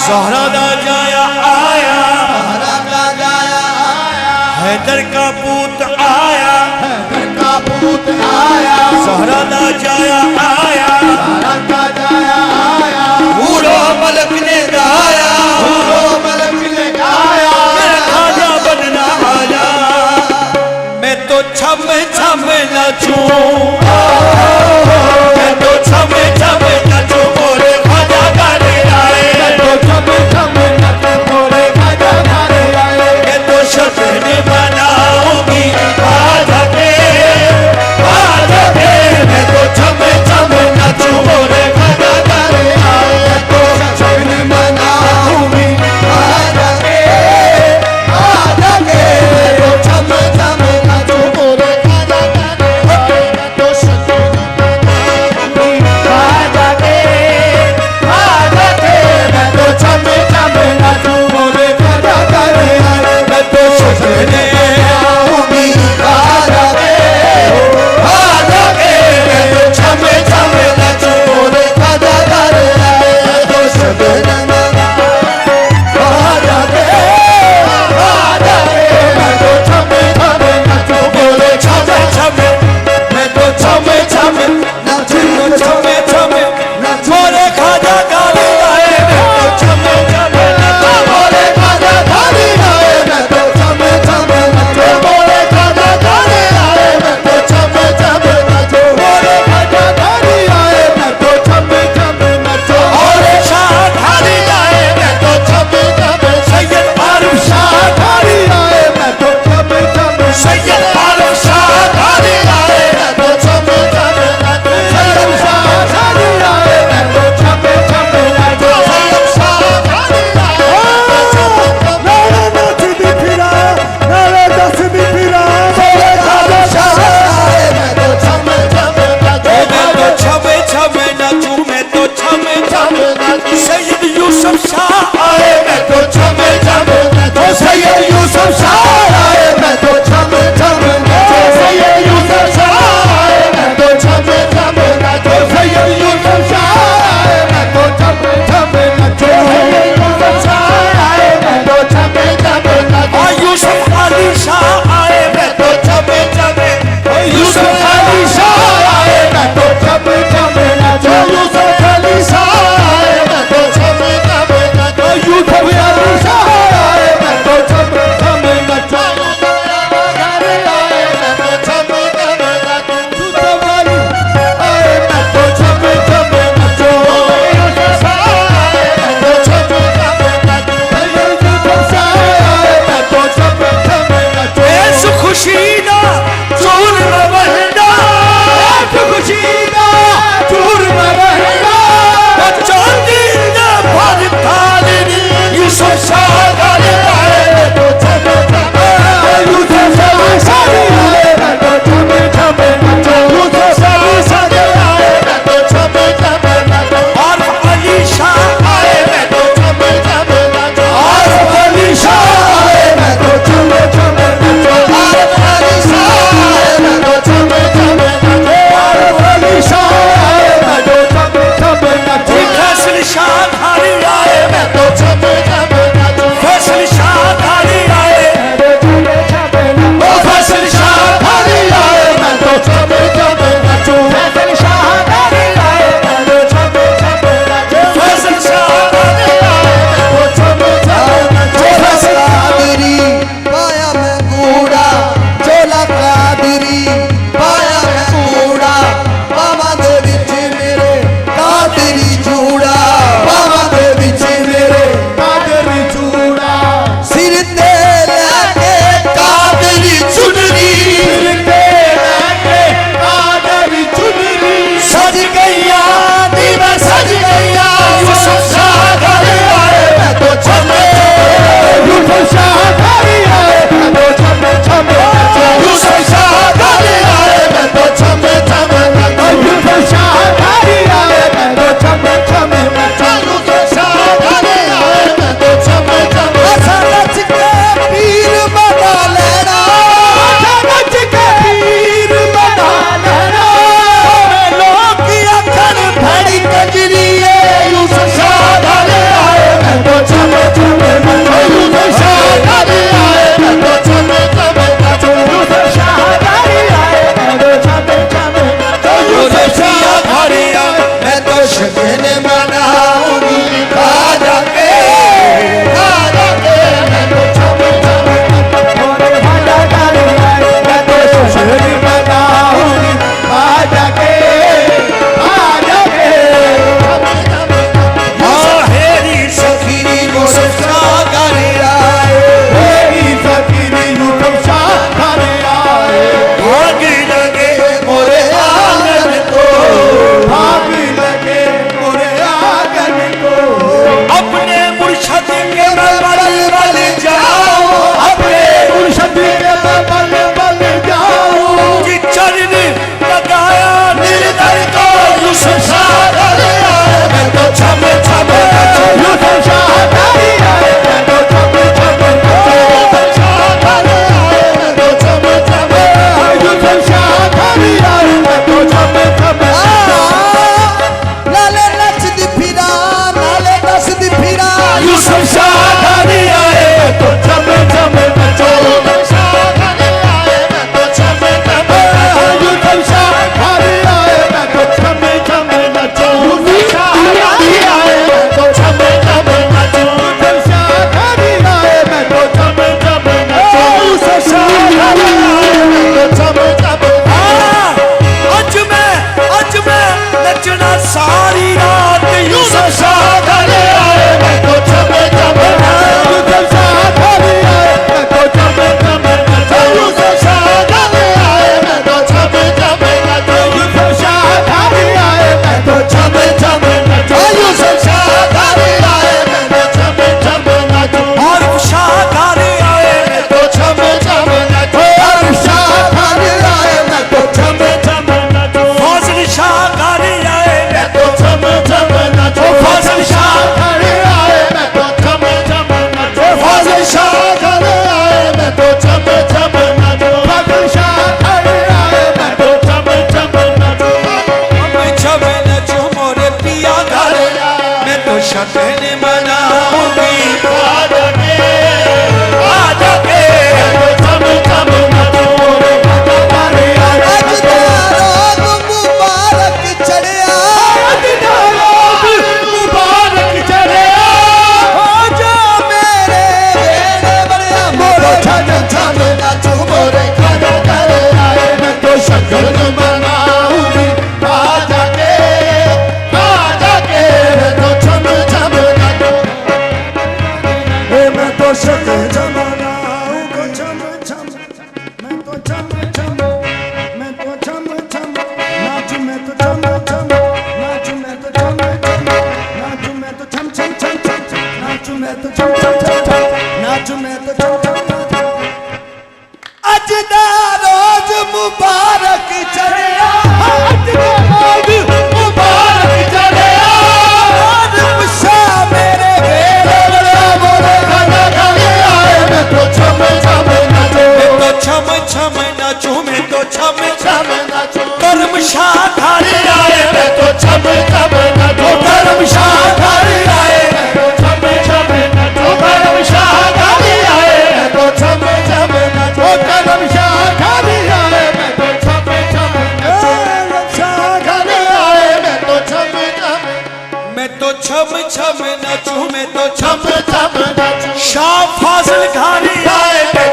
ज़हरा दा जाया आया, हैदर का पूत आया, ज़हरा दा जाया आया, बूढ़ो मलक ने गाया, मेरा खाजा बनना आया, मैं तो छम छम नाचूं, मैं तो छम छम नाचूं, मोरे खाजा गाने आए, मैं तो छम छम नाचूं, मोरे खाजा गाने आए, मैं तो शजन मनाऊंगी खाजा के, मैं तो छम छम नाचूं, मोरे खाजा गाने आए, मैं तो शजन मनाऊंगी खाजा के, मैं तो छम छम नाचूं, मोरे खाजा गाने आए, मैं तो शजन मनाऊंगी खाजा के, मैं तो छम छम नाचूं, मोरे खाजा गाने आए, मैं तो शजन मनाऊंगी खाजा के, मैं तो छम छम नाचूं, मोरे खाजा गाने आए, मैं तो शजन मनाऊंगी मैं तो छम छम नाचूं, मोरे खाजा गाने, मैं तो छम छम नाचूं, छम छम मोरे खाजा गाने आए, मैं तो छम छम नाचूं, मोरे खाजा गाने आए, मैं तो छम छम नाचूं, मोरे खाजा गाने आए, मैं तो छम छम नाचूं, मोरे खाजा गाने आए, मैं तो छम छम नाचूं, और शाह ढाली आए, मैं तो छम छम सैयद आलम शाह ढाली आए, मैं तो छम छम सैयद आलम शाह ढाली आए, मैं तो छम छम नाचूं, सैयद शाह ढाली आए, मैं तो छम छम नाचूं, सैयद शाह ढाली आए, मैं तो छम छम नारे नाचती फिरा, नारे दसती फिरा, मोरे खाजा शाह आए, मैं तो छम छम नाचूं, मैं तो छम छम नाचूं, मैं तो छम छम नाचूं, सैयद यूसुफ शाह आए, मैं तो छम छम नाचूं, सैयद यूसुफ शाह आए, मैं तो छम छम नाचूं, सैयद यूसुफ शाह आए, मैं तो छम छम नाचूं, सैयद यूसुफ शाह आए, मैं तो छम छम नाचूं, सैयद यूसुफ शाह आए, मैं तो छम छम नाचूं, यूसुफ अली शाह आए, मैं तो छम छम, यूसुफ अली शाह आए, मैं तो छम छम नाचूं, यूसुफ अली शाह आए, मैं तो छम छम नाचूं, यूसुफ अली शाह आए, मैं तो छम छम नाचूं, शगन मनाऊंगी आजा के छम छम नाचूंगी आज दारोग मुबारक चढ़िया मुबारक चढ़े जो मेरे वेड़े बड़िया मोरे छम छम नाचू मोरे खाजा करे आए मैं तो शगन मनाऊंगी आजा के मैं तो छम छम नाचूं मैं तो शगन जमानाऊं को छम छम मैं तो छम छम मैं तो छम छम नाचू मैं तो छम छम नाचू मैं तो छम छम नाचू मैं तो छम छम छम छम नाचू मैं तो छम छम छम नाचू मैं तो छम छम अज दा रोज मुबारक चढ़िया अज दा रोज मुबारक चढ़े शाह मेरे वेले मोरे खाजा करे आए मैं तो छम छम नाचूं मैं तो छम छम नाचूं मैं तो छम छम नाचूं कर्म शाह धारी आए मैं तो छम छम नाचूं कर्म शाह धारी आए मैं तो छम छम नाचूं कर्म शाह धारी आए मैं तो छम छम नाचूं कर्म शाह धारी आए मैं तो छम छम नाचूं शाह धारी आए मैं तो छम छम मैं तो छम छम नाचूं मैं तो छम छम नाचूं शाह फाजिल घारी आए मैं